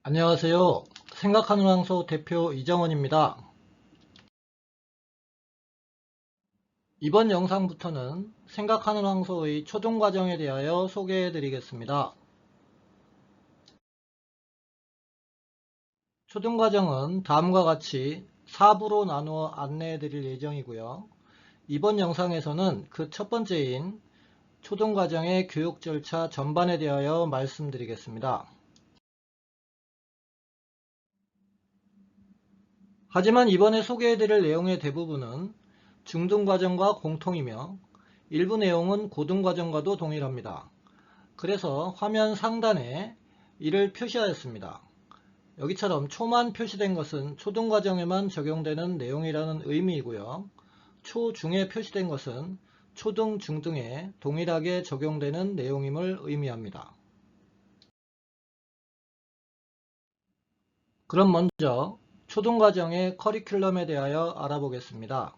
안녕하세요. 생각하는 황소 대표 이정원입니다. 이번 영상부터는 생각하는 황소의 초등 과정에 대하여 소개해 드리겠습니다. 초등 과정은 다음과 같이 4부로 나누어 안내해 드릴 예정이고요. 이번 영상에서는 그 첫 번째인 초등 과정의 교육 절차 전반에 대하여 말씀드리겠습니다. 하지만 이번에 소개해 드릴 내용의 대부분은 중등과정과 공통이며 일부 내용은 고등과정과도 동일합니다. 그래서 화면 상단에 이를 표시하였습니다. 여기처럼 초만 표시된 것은 초등과정에만 적용되는 내용이라는 의미이고요. 초중에 표시된 것은 초등, 중등에 동일하게 적용되는 내용임을 의미합니다. 그럼 먼저 초등과정의 커리큘럼에 대하여 알아보겠습니다.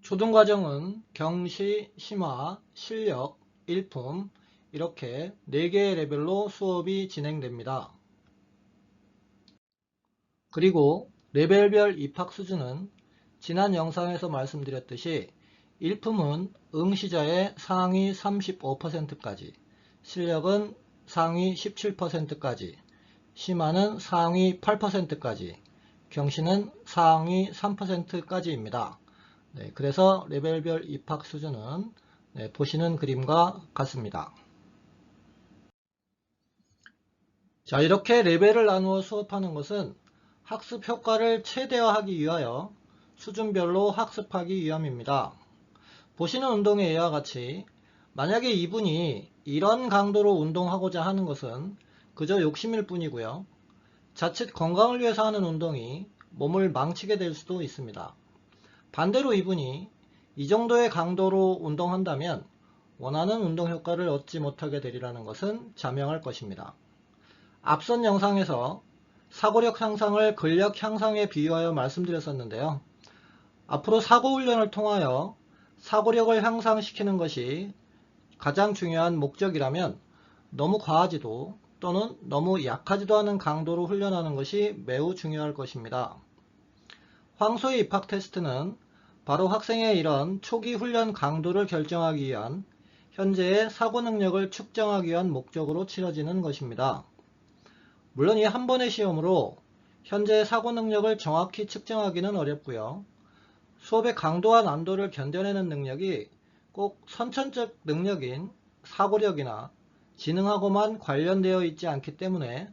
초등과정은 경시, 심화, 실력, 일품 이렇게 4개의 레벨로 수업이 진행됩니다. 그리고 레벨별 입학 수준은 지난 영상에서 말씀드렸듯이 일품은 응시자의 상위 35%까지, 실력은 상위 17%까지, 심화는 상위 8%까지, 경시는 상위 3%까지입니다. 그래서 레벨별 입학 수준은 보시는 그림과 같습니다. 자, 이렇게 레벨을 나누어 수업하는 것은 학습 효과를 최대화하기 위하여 수준별로 학습하기 위함입니다. 보시는 운동에 이와 같이 만약에 이분이 이런 강도로 운동하고자 하는 것은 그저 욕심일 뿐이고요. 자칫 건강을 위해서 하는 운동이 몸을 망치게 될 수도 있습니다. 반대로 이분이 이 정도의 강도로 운동한다면 원하는 운동 효과를 얻지 못하게 되리라는 것은 자명할 것입니다. 앞선 영상에서 사고력 향상을 근력 향상에 비유하여 말씀드렸었는데요. 앞으로 사고훈련을 통하여 사고력을 향상시키는 것이 가장 중요한 목적이라면 너무 과하지도 또는 너무 약하지도 않은 강도로 훈련하는 것이 매우 중요할 것입니다. 황소의 입학 테스트는 바로 학생의 이런 초기 훈련 강도를 결정하기 위한 현재의 사고 능력을 측정하기 위한 목적으로 치러지는 것입니다. 물론 이 한 번의 시험으로 현재의 사고 능력을 정확히 측정하기는 어렵고요. 수업의 강도와 난도를 견뎌내는 능력이 꼭 선천적 능력인 사고력이나 지능하고만 관련되어 있지 않기 때문에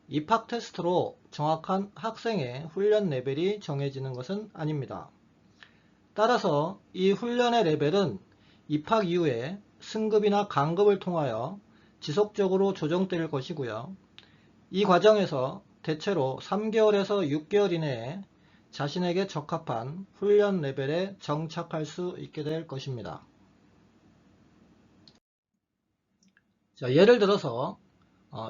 입학 테스트로 정확한 학생의 훈련 레벨이 정해지는 것은 아닙니다. 따라서 이 훈련의 레벨은 입학 이후에 승급이나 강급을 통하여 지속적으로 조정될 것이고요. 이 과정에서 대체로 3개월에서 6개월 이내에 자신에게 적합한 훈련 레벨에 정착할 수 있게 될 것입니다. 자, 예를 들어서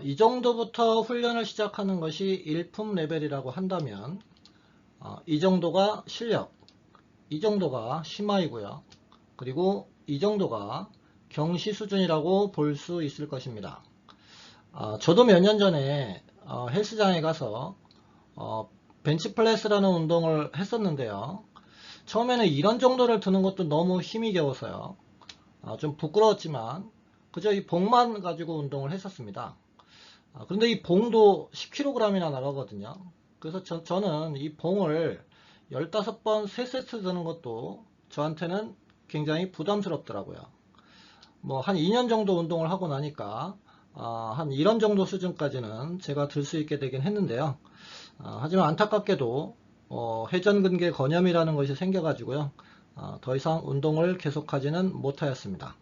이 정도부터 훈련을 시작하는 것이 일품 레벨이라고 한다면 이 정도가 실력, 이 정도가 심화이고요. 그리고 이 정도가 경시 수준이라고 볼 수 있을 것입니다. 저도 몇 년 전에 헬스장에 가서 벤치프레스라는 운동을 했었는데요. 처음에는 이런 정도를 드는 것도 너무 힘이 겨워서요. 좀 부끄러웠지만 그저 이 봉만 가지고 운동을 했었습니다. 그런데 이 봉도 10kg이나 나가거든요. 그래서 저는 이 봉을 15번 3세트 드는 것도 저한테는 굉장히 부담스럽더라고요. 뭐 한 2년 정도 운동을 하고 나니까 한 이런 정도 수준까지는 제가 들 수 있게 되긴 했는데요. 하지만 안타깝게도 회전근개 건염이라는 것이 생겨가지고요. 더 이상 운동을 계속하지는 못하였습니다.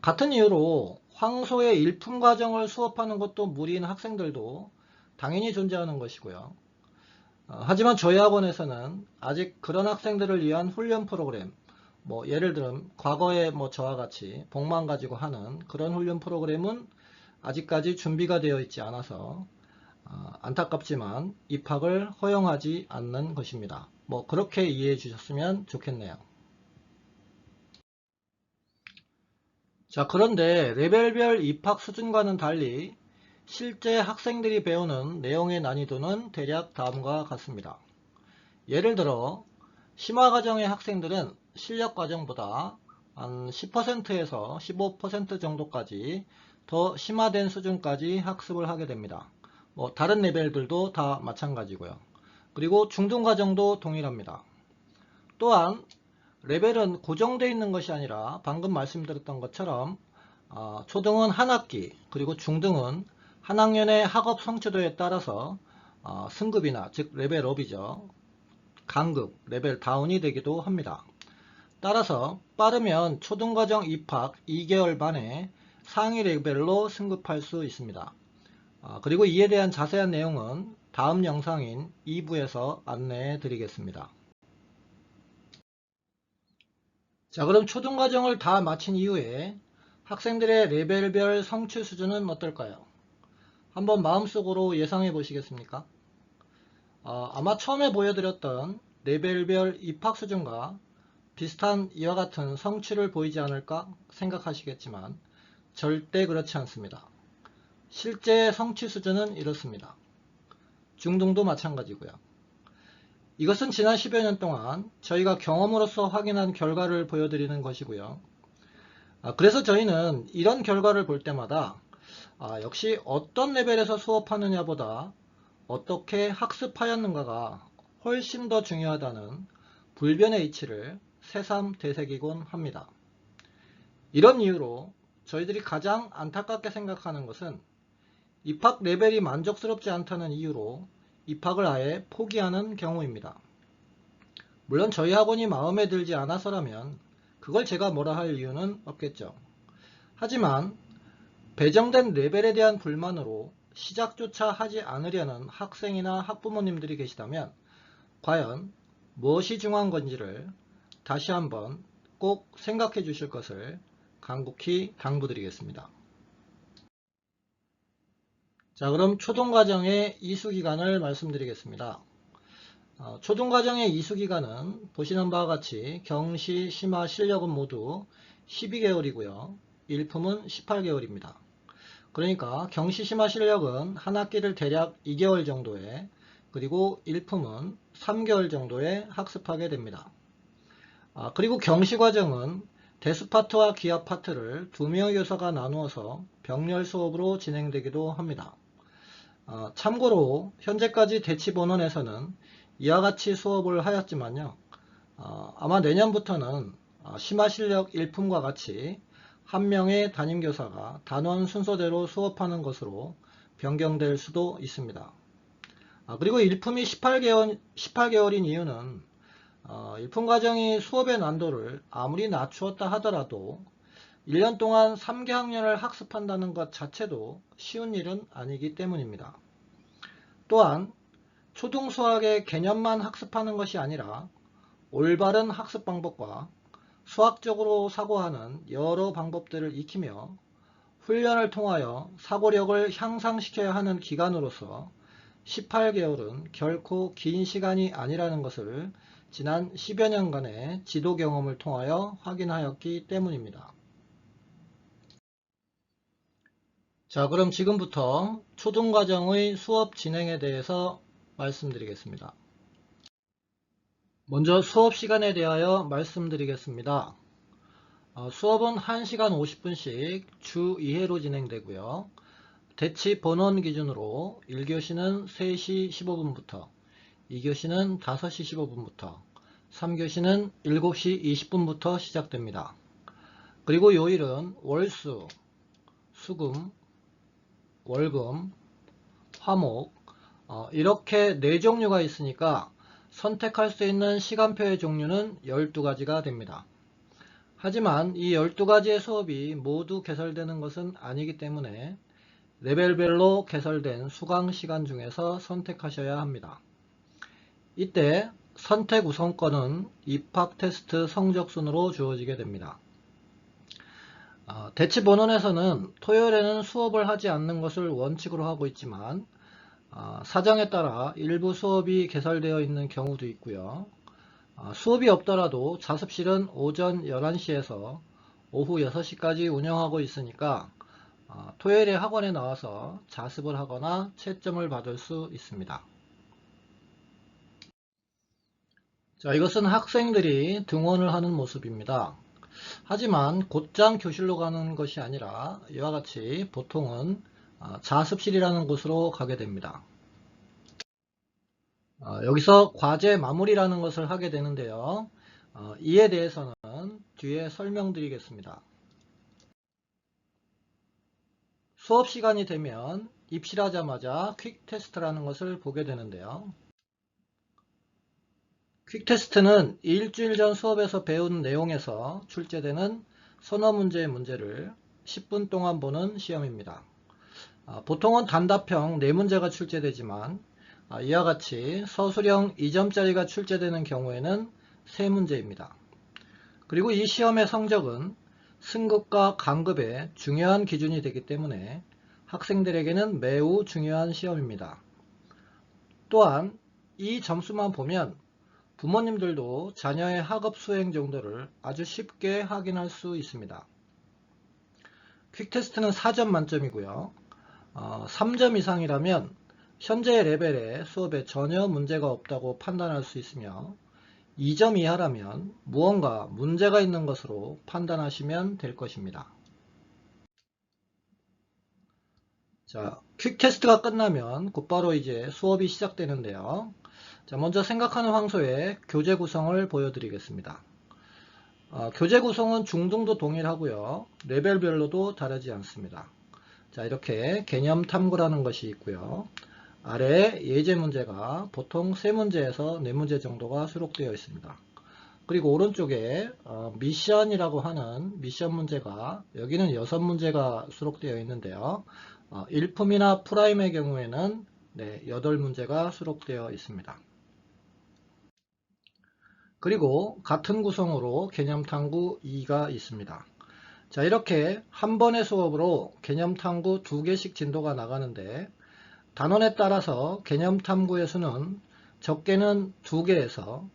같은 이유로 황소의 일품 과정을 수업하는 것도 무리인 학생들도 당연히 존재하는 것이고요. 하지만 저희 학원에서는 아직 그런 학생들을 위한 훈련 프로그램, 뭐 예를 들면 과거에 뭐 저와 같이 복만 가지고 하는 그런 훈련 프로그램은 아직까지 준비가 되어 있지 않아서 안타깝지만 입학을 허용하지 않는 것입니다. 뭐 그렇게 이해해 주셨으면 좋겠네요. 자, 그런데 레벨별 입학 수준과는 달리 실제 학생들이 배우는 내용의 난이도는 대략 다음과 같습니다. 예를 들어 심화과정의 학생들은 실력과정보다 한 10%에서 15% 정도까지 더 심화된 수준까지 학습을 하게 됩니다. 다른 레벨들도 다 마찬가지고요. 그리고 중등과정도 동일합니다. 또한 레벨은 고정되어 있는 것이 아니라 방금 말씀드렸던 것처럼 초등은 한 학기, 그리고 중등은 한 학년의 학업 성취도에 따라서 승급이나 즉 레벨업이죠. 강급, 레벨 다운이 되기도 합니다. 따라서 빠르면 초등과정 입학 2개월 만에 상위 레벨로 승급할 수 있습니다. 그리고 이에 대한 자세한 내용은 다음 영상인 2부에서 안내해 드리겠습니다. 자, 그럼 초등과정을 다 마친 이후에 학생들의 레벨별 성취 수준은 어떨까요? 한번 마음속으로 예상해 보시겠습니까? 아마 처음에 보여드렸던 레벨별 입학 수준과 비슷한 이와 같은 성취를 보이지 않을까 생각하시겠지만 절대 그렇지 않습니다. 실제 성취 수준은 이렇습니다. 중등도 마찬가지고요. 이것은 지난 10여 년 동안 저희가 경험으로서 확인한 결과를 보여드리는 것이고요. 그래서 저희는 이런 결과를 볼 때마다 역시 어떤 레벨에서 수업하느냐보다 어떻게 학습하였는가가 훨씬 더 중요하다는 불변의 이치를 새삼 되새기곤 합니다. 이런 이유로 저희들이 가장 안타깝게 생각하는 것은 입학 레벨이 만족스럽지 않다는 이유로 입학을 아예 포기하는 경우입니다. 물론 저희 학원이 마음에 들지 않아서라면 그걸 제가 뭐라 할 이유는 없겠죠. 하지만 배정된 레벨에 대한 불만으로 시작조차 하지 않으려는 학생이나 학부모님들이 계시다면 과연 무엇이 중요한 건지를 다시 한번 꼭 생각해 주실 것을 간곡히 당부드리겠습니다. 자, 그럼 초등과정의 이수기간을 말씀드리겠습니다. 초등과정의 이수기간은 보시는 바와 같이 경시, 심화, 실력은 모두 12개월이고요. 일품은 18개월입니다. 그러니까 경시, 심화, 실력은 한 학기를 대략 2개월 정도에, 그리고 일품은 3개월 정도에 학습하게 됩니다. 그리고 경시 과정은 대수 파트와 기합 파트를 2명의 교사가 나누어서 병렬 수업으로 진행되기도 합니다. 참고로 현재까지 대치본원에서는 이와 같이 수업을 하였지만요. 아마 내년부터는 심화실력 1품과 같이 한 명의 담임교사가 단원 순서대로 수업하는 것으로 변경될 수도 있습니다. 그리고 1품이 18개월인 이유는 1품 과정이 수업의 난도를 아무리 낮추었다 하더라도 1년 동안 3개 학년을 학습한다는 것 자체도 쉬운 일은 아니기 때문입니다. 또한 초등수학의 개념만 학습하는 것이 아니라 올바른 학습 방법과 수학적으로 사고하는 여러 방법들을 익히며 훈련을 통하여 사고력을 향상시켜야 하는 기간으로서 18개월은 결코 긴 시간이 아니라는 것을 지난 10여 년간의 지도 경험을 통하여 확인하였기 때문입니다. 자, 그럼 지금부터 초등과정의 수업 진행에 대해서 말씀드리겠습니다. 먼저 수업 시간에 대하여 말씀드리겠습니다. 수업은 1시간 50분씩 주 2회로 진행되고요. 대치 본원 기준으로 1교시는 3시 15분부터, 2교시는 5시 15분부터, 3교시는 7시 20분부터 시작됩니다. 그리고 요일은 월수, 수금, 월금, 화목 이렇게 4종류가 있으니까 선택할 수 있는 시간표의 종류는 12가지가 됩니다. 하지만 이 12가지의 수업이 모두 개설되는 것은 아니기 때문에 레벨별로 개설된 수강 시간 중에서 선택하셔야 합니다. 이때 선택 우선권은 입학 테스트 성적 순으로 주어지게 됩니다. 대치 본원에서는 토요일에는 수업을 하지 않는 것을 원칙으로 하고 있지만 사정에 따라 일부 수업이 개설되어 있는 경우도 있고요. 수업이 없더라도 자습실은 오전 11시에서 오후 6시까지 운영하고 있으니까 토요일에 학원에 나와서 자습을 하거나 채점을 받을 수 있습니다. 자, 이것은 학생들이 등원을 하는 모습입니다. 하지만 곧장 교실로 가는 것이 아니라 이와 같이 보통은 자습실이라는 곳으로 가게 됩니다. 여기서 과제 마무리라는 것을 하게 되는데요. 이에 대해서는 뒤에 설명드리겠습니다. 수업 시간이 되면 입실하자마자 퀵 테스트라는 것을 보게 되는데요. 퀵 테스트는 일주일 전 수업에서 배운 내용에서 출제되는 서너 문제의 문제를 10분 동안 보는 시험입니다. 보통은 단답형 4문제가 출제되지만 이와 같이 서술형 2점짜리가 출제되는 경우에는 3문제입니다. 그리고 이 시험의 성적은 승급과 강급의 중요한 기준이 되기 때문에 학생들에게는 매우 중요한 시험입니다. 또한 이 점수만 보면 부모님들도 자녀의 학업 수행 정도를 아주 쉽게 확인할 수 있습니다. 퀵테스트는 4점 만점이고요. 3점 이상이라면 현재 레벨의 수업에 전혀 문제가 없다고 판단할 수 있으며 2점 이하라면 무언가 문제가 있는 것으로 판단하시면 될 것입니다. 자, 퀵 테스트가 끝나면 곧바로 이제 수업이 시작되는데요. 자, 먼저 생각하는 황소의 교재 구성을 보여드리겠습니다. 교재 구성은 중등도 동일하고요. 레벨별로도 다르지 않습니다. 자, 이렇게 개념 탐구라는 것이 있고요. 아래 예제 문제가 보통 3문제에서 4문제 정도가 수록되어 있습니다. 그리고 오른쪽에 미션이라고 하는 미션 문제가 여기는 6문제가 수록되어 있는데요. 일품이나 프라임의 경우에는 8문제가 수록되어 있습니다. 그리고 같은 구성으로 개념 탐구 2가 있습니다. 자, 이렇게 한 번의 수업으로 개념 탐구 2개씩 진도가 나가는데 단원에 따라서 개념 탐구의 수는 적게는 2개에서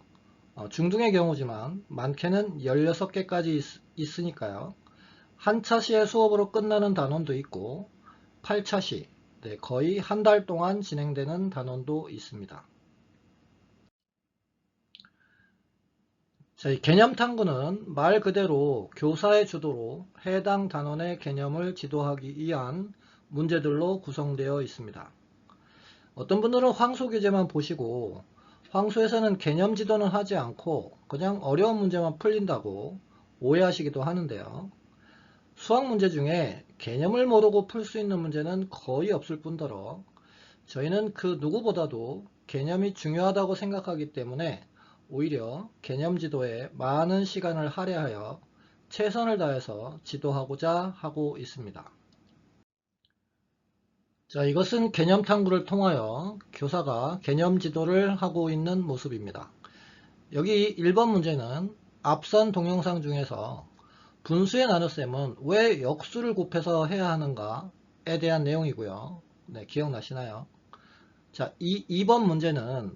중등의 경우지만 많게는 16개까지 있으니까요. 한 차시의 수업으로 끝나는 단원도 있고 8차시, 거의 한 달 동안 진행되는 단원도 있습니다. 자, 이 개념 탐구는 말 그대로 교사의 주도로 해당 단원의 개념을 지도하기 위한 문제들로 구성되어 있습니다. 어떤 분들은 황소 교재만 보시고 황소에서는 개념 지도는 하지 않고 그냥 어려운 문제만 풀린다고 오해하시기도 하는데요. 수학 문제 중에 개념을 모르고 풀 수 있는 문제는 거의 없을 뿐더러 저희는 그 누구보다도 개념이 중요하다고 생각하기 때문에 오히려 개념 지도에 많은 시간을 할애하여 최선을 다해서 지도하고자 하고 있습니다. 자, 이것은 개념 탐구를 통하여 교사가 개념 지도를 하고 있는 모습입니다. 여기 1번 문제는 앞선 동영상 중에서 분수의 나눗셈은 왜 역수를 곱해서 해야 하는가에 대한 내용이고요. 네, 기억나시나요? 자, 2번 문제는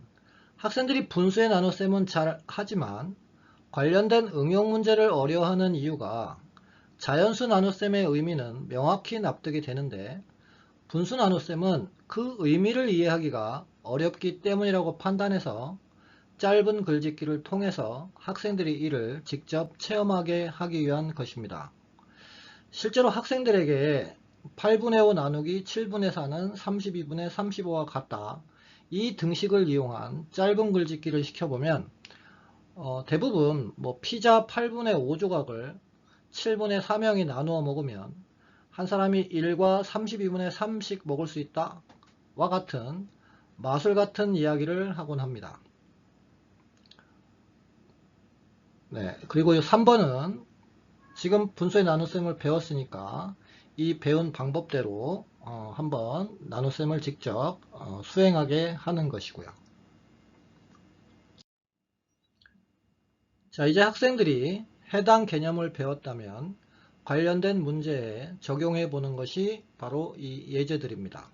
학생들이 분수의 나눗셈은 잘 하지만 관련된 응용 문제를 어려워하는 이유가 자연수 나눗셈의 의미는 명확히 납득이 되는데 분수 나눗셈은 그 의미를 이해하기가 어렵기 때문이라고 판단해서 짧은 글짓기를 통해서 학생들이 이를 직접 체험하게 하기 위한 것입니다. 실제로 학생들에게 8분의 5 나누기 7분의 4는 32분의 35와 같다. 이 등식을 이용한 짧은 글짓기를 시켜보면 대부분 피자 8분의 5 조각을 7분의 3명이 나누어 먹으면 한 사람이 1과 32분의 3씩 먹을 수 있다. 와 같은 마술 같은 이야기를 하곤 합니다. 네, 그리고 3번은 지금 분수의 나눗셈을 배웠으니까 이 배운 방법대로 한번 나눗셈을 직접 수행하게 하는 것이고요. 자, 이제 학생들이 해당 개념을 배웠다면 관련된 문제에 적용해 보는 것이 바로 이 예제들입니다.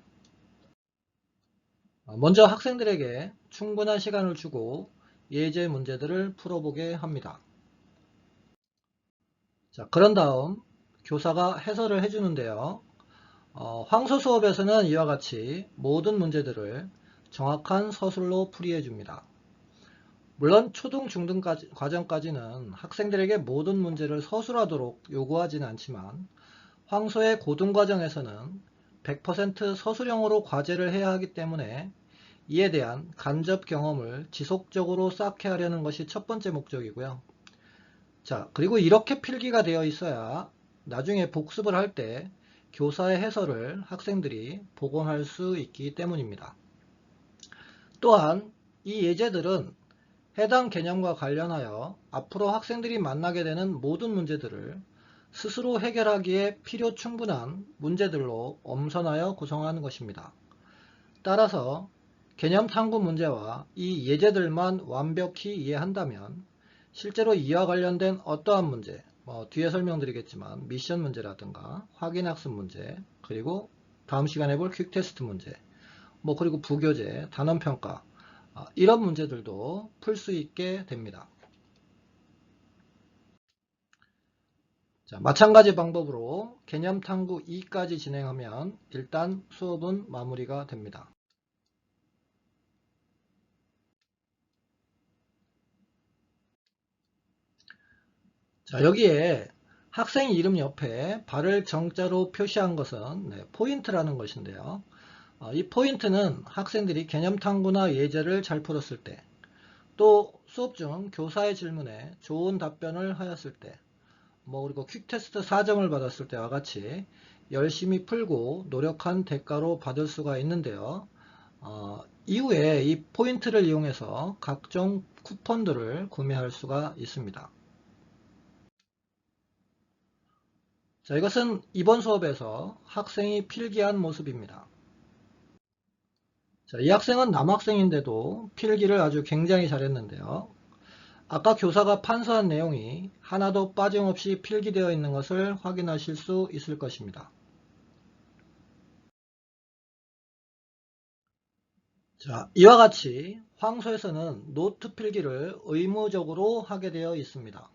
먼저 학생들에게 충분한 시간을 주고 예제 문제들을 풀어보게 합니다. 자, 그런 다음 교사가 해설을 해주는데요. 황소 수업에서는 이와 같이 모든 문제들을 정확한 서술로 풀이해 줍니다. 물론 초등, 중등 과정까지는 학생들에게 모든 문제를 서술하도록 요구하지는 않지만 황소의 고등 과정에서는 100% 서술형으로 과제를 해야 하기 때문에 이에 대한 간접 경험을 지속적으로 쌓게 하려는 것이 첫 번째 목적이고요. 자, 그리고 이렇게 필기가 되어 있어야 나중에 복습을 할 때 교사의 해설을 학생들이 복원할 수 있기 때문입니다. 또한 이 예제들은 해당 개념과 관련하여 앞으로 학생들이 만나게 되는 모든 문제들을 스스로 해결하기에 필요 충분한 문제들로 엄선하여 구성하는 것입니다. 따라서 개념 탐구 문제와 이 예제들만 완벽히 이해한다면 실제로 이와 관련된 어떠한 문제, 뒤에 설명드리겠지만 미션 문제라든가 확인학습 문제, 그리고 다음 시간에 볼 퀵테스트 문제, 그리고 부교재, 단원평가, 이런 문제들도 풀 수 있게 됩니다. 자, 마찬가지 방법으로 개념 탐구 2까지 진행하면 일단 수업은 마무리가 됩니다. 자, 여기에 학생 이름 옆에 발을 정자로 표시한 것은 포인트라는 것인데요. 이 포인트는 학생들이 개념 탐구나 예제를 잘 풀었을 때, 또 수업 중 교사의 질문에 좋은 답변을 하였을 때, 그리고 퀵테스트 4점을 받았을 때와 같이 열심히 풀고 노력한 대가로 받을 수가 있는데요. 이후에 이 포인트를 이용해서 각종 쿠폰들을 구매할 수가 있습니다. 자, 이것은 이번 수업에서 학생이 필기한 모습입니다. 자, 이 학생은 남학생인데도 필기를 아주 굉장히 잘했는데요. 아까 교사가 판서한 내용이 하나도 빠짐없이 필기되어 있는 것을 확인하실 수 있을 것입니다. 자, 이와 같이 황소에서는 노트 필기를 의무적으로 하게 되어 있습니다.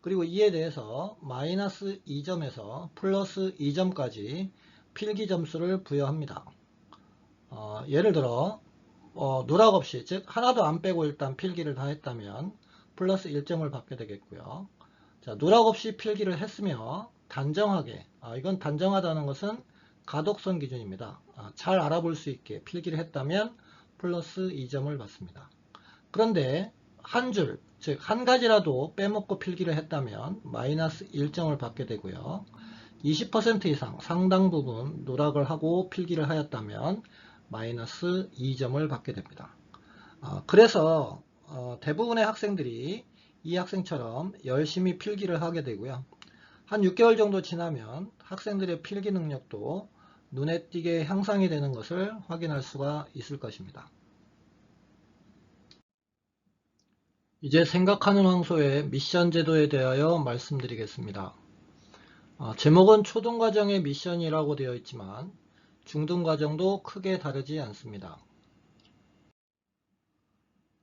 그리고 이에 대해서 마이너스 2점에서 플러스 2점까지 필기 점수를 부여합니다. 예를 들어 누락 없이, 즉 하나도 안 빼고 일단 필기를 다 했다면 플러스 1점을 받게 되겠고요. 자, 누락 없이 필기를 했으며 단정하게, 이건 단정하다는 것은 가독성 기준입니다. 잘 알아볼 수 있게 필기를 했다면 플러스 2점을 받습니다. 그런데 한 줄, 즉 한 가지라도 빼먹고 필기를 했다면 마이너스 1점을 받게 되고요. 20% 이상 상당 부분 누락을 하고 필기를 하였다면 마이너스 2점을 받게 됩니다. 그래서 대부분의 학생들이 이 학생처럼 열심히 필기를 하게 되고요. 한 6개월 정도 지나면 학생들의 필기 능력도 눈에 띄게 향상이 되는 것을 확인할 수가 있을 것입니다. 이제 생각하는 황소의 미션 제도에 대하여 말씀드리겠습니다. 제목은 초등과정의 미션이라고 되어 있지만 중등과정도 크게 다르지 않습니다.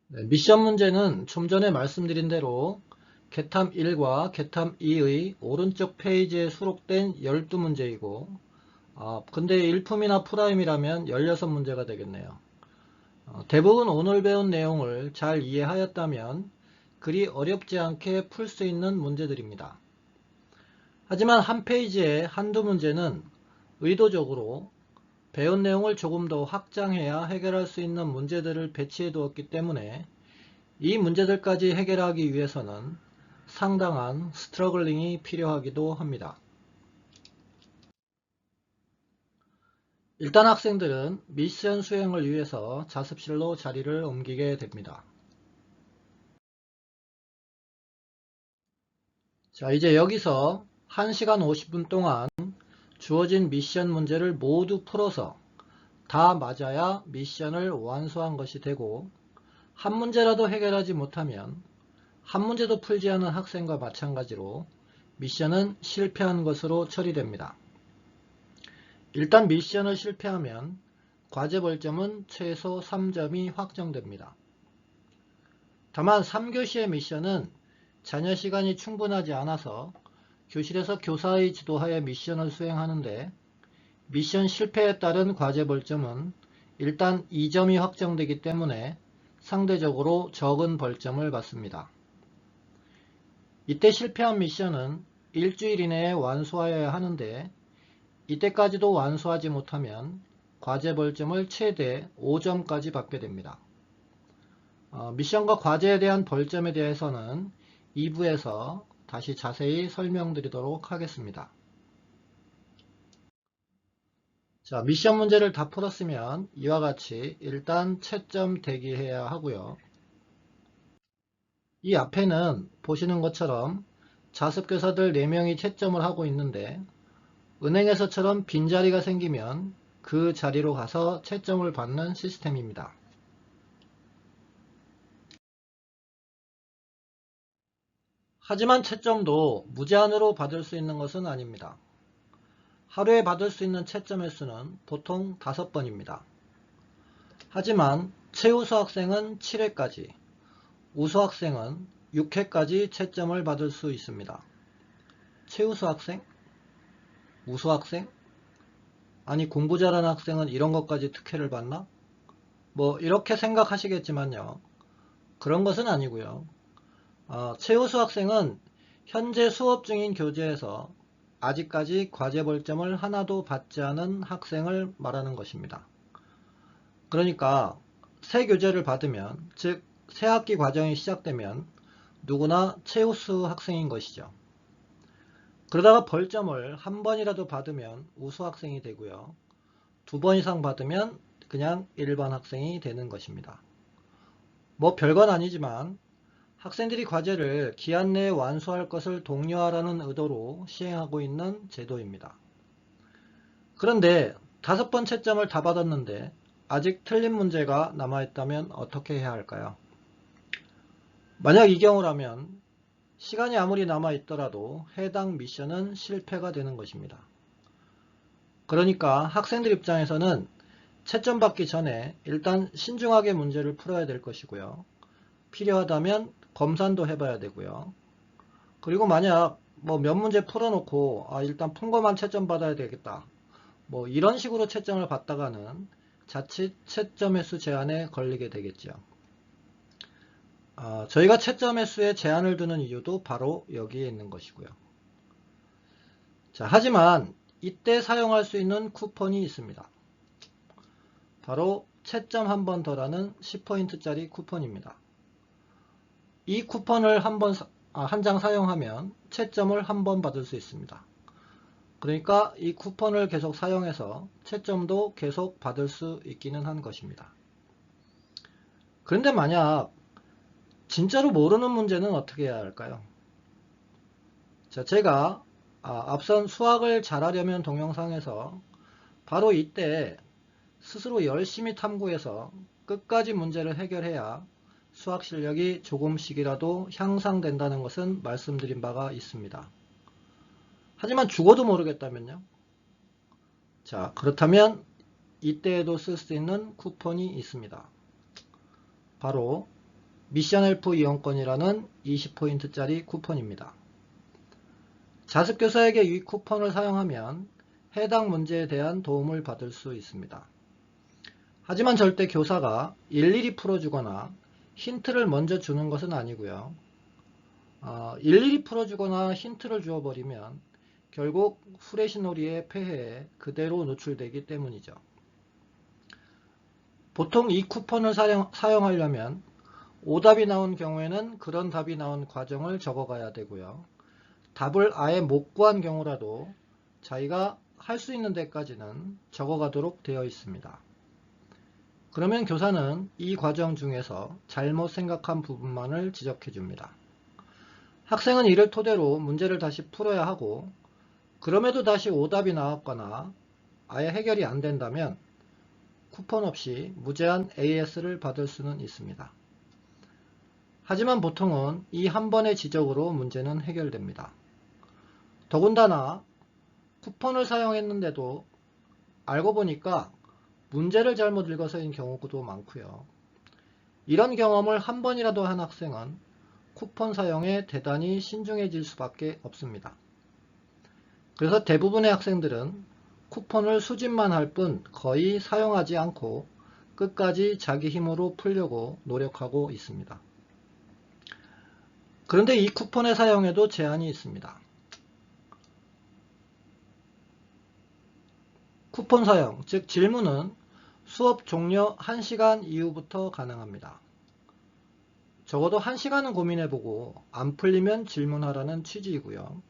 미션 문제는 좀 전에 말씀드린 대로 개탐 1과 개탐 2의 오른쪽 페이지에 수록된 12문제이고 근데 일품이나 프라임이라면 16문제가 되겠네요. 대부분 오늘 배운 내용을 잘 이해하였다면 그리 어렵지 않게 풀 수 있는 문제들입니다. 하지만 한 페이지에 한두 문제는 의도적으로 배운 내용을 조금 더 확장해야 해결할 수 있는 문제들을 배치해 두었기 때문에 이 문제들까지 해결하기 위해서는 상당한 스트러글링이 필요하기도 합니다. 일단 학생들은 미션 수행을 위해서 자습실로 자리를 옮기게 됩니다. 자, 이제 여기서 1시간 50분 동안 주어진 미션 문제를 모두 풀어서 다 맞아야 미션을 완수한 것이 되고 한 문제라도 해결하지 못하면 한 문제도 풀지 않은 학생과 마찬가지로 미션은 실패한 것으로 처리됩니다. 일단 미션을 실패하면 과제 벌점은 최소 3점이 확정됩니다. 다만 3교시의 미션은 자녀 시간이 충분하지 않아서 교실에서 교사의 지도하에 미션을 수행하는데 미션 실패에 따른 과제 벌점은 일단 2점이 확정되기 때문에 상대적으로 적은 벌점을 받습니다. 이때 실패한 미션은 일주일 이내에 완수하여야 하는데 이때까지도 완수하지 못하면 과제 벌점을 최대 5점까지 받게 됩니다. 미션과 과제에 대한 벌점에 대해서는 2부에서 다시 자세히 설명드리도록 하겠습니다. 자, 미션 문제를 다 풀었으면 이와 같이 일단 채점 대기해야 하고요. 이 앞에는 보시는 것처럼 자습교사들 4명이 채점을 하고 있는데 은행에서처럼 빈자리가 생기면 그 자리로 가서 채점을 받는 시스템입니다. 하지만 채점도 무제한으로 받을 수 있는 것은 아닙니다. 하루에 받을 수 있는 채점 횟수는 보통 5번입니다. 하지만 최우수 학생은 7회까지, 우수 학생은 6회까지 채점을 받을 수 있습니다. 최우수 학생? 우수 학생? 아니 공부 잘하는 학생은 이런 것까지 특혜를 받나? 뭐 이렇게 생각하시겠지만요. 그런 것은 아니고요. 최우수 학생은 현재 수업 중인 교재에서 아직까지 과제 벌점을 하나도 받지 않은 학생을 말하는 것입니다. 그러니까 새 교재를 받으면, 즉 새 학기 과정이 시작되면 누구나 최우수 학생인 것이죠. 그러다가 벌점을 한 번이라도 받으면 우수 학생이 되고요. 2번 이상 받으면 그냥 일반 학생이 되는 것입니다. 뭐 별건 아니지만 학생들이 과제를 기한 내에 완수할 것을 독려하라는 의도로 시행하고 있는 제도입니다. 그런데 5번 채점을 다 받았는데 아직 틀린 문제가 남아있다면 어떻게 해야 할까요? 만약 이 경우라면 시간이 아무리 남아있더라도 해당 미션은 실패가 되는 것입니다. 그러니까 학생들 입장에서는 채점 받기 전에 일단 신중하게 문제를 풀어야 될 것이고요. 필요하다면 검산도 해봐야 되고요. 그리고 만약 뭐 몇 문제 풀어놓고 일단 푼 것만 채점 받아야 되겠다. 뭐 이런 식으로 채점을 받다가는 자칫 채점 횟수 제한에 걸리게 되겠죠. 저희가 채점 횟수에 제한을 두는 이유도 바로 여기에 있는 것이고요. 자, 하지만 이때 사용할 수 있는 쿠폰이 있습니다. 바로 채점 한 번 더라는 10포인트짜리 쿠폰입니다. 이 쿠폰을 한 장 사용하면 채점을 한 번 받을 수 있습니다. 그러니까 이 쿠폰을 계속 사용해서 채점도 계속 받을 수 있기는 한 것입니다. 그런데 만약 진짜로 모르는 문제는 어떻게 해야 할까요? 자, 제가 앞선 수학을 잘하려면 동영상에서 바로 이때 스스로 열심히 탐구해서 끝까지 문제를 해결해야 수학 실력이 조금씩이라도 향상된다는 것은 말씀드린 바가 있습니다. 하지만 죽어도 모르겠다면요? 자, 그렇다면 이때에도 쓸 수 있는 쿠폰이 있습니다. 바로 미션 헬프 이용권이라는 20포인트짜리 쿠폰입니다. 자습교사에게 이 쿠폰을 사용하면 해당 문제에 대한 도움을 받을 수 있습니다. 하지만 절대 교사가 일일이 풀어주거나 힌트를 먼저 주는 것은 아니고요. 일일이 풀어주거나 힌트를 주어버리면 결국 후레시놀이의 폐해에 그대로 노출되기 때문이죠. 보통 이 쿠폰을 사용하려면 오답이 나온 경우에는 그런 답이 나온 과정을 적어가야 되고요. 답을 아예 못 구한 경우라도 자기가 할 수 있는 데까지는 적어가도록 되어 있습니다. 그러면 교사는 이 과정 중에서 잘못 생각한 부분만을 지적해 줍니다. 학생은 이를 토대로 문제를 다시 풀어야 하고, 그럼에도 다시 오답이 나왔거나 아예 해결이 안 된다면 쿠폰 없이 무제한 AS를 받을 수는 있습니다. 하지만 보통은 이 한 번의 지적으로 문제는 해결됩니다. 더군다나 쿠폰을 사용했는데도 알고 보니까 문제를 잘못 읽어서인 경우도 많고요. 이런 경험을 한 번이라도 한 학생은 쿠폰 사용에 대단히 신중해질 수밖에 없습니다. 그래서 대부분의 학생들은 쿠폰을 수집만 할 뿐 거의 사용하지 않고 끝까지 자기 힘으로 풀려고 노력하고 있습니다. 그런데 이 쿠폰의 사용에도 제한이 있습니다. 쿠폰 사용, 즉 질문은 수업 종료 1시간 이후부터 가능합니다. 적어도 1시간은 고민해보고 안 풀리면 질문하라는 취지이고요.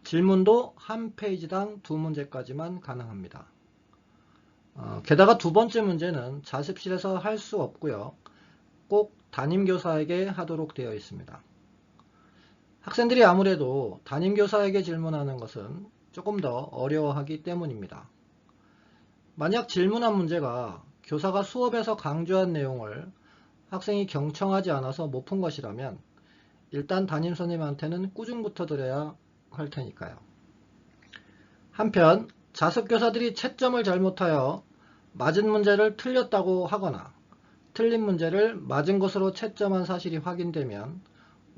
질문도 한 페이지당 2문제까지만 가능합니다. 게다가 두 번째 문제는 자습실에서 할 수 없고요. 꼭 담임교사에게 하도록 되어 있습니다. 학생들이 아무래도 담임교사에게 질문하는 것은 조금 더 어려워하기 때문입니다. 만약 질문한 문제가 교사가 수업에서 강조한 내용을 학생이 경청하지 않아서 못 푼 것이라면 일단 담임선생님한테는 꾸중부터 드려야 할 테니까요. 한편 자습교사들이 채점을 잘못하여 맞은 문제를 틀렸다고 하거나 틀린 문제를 맞은 것으로 채점한 사실이 확인되면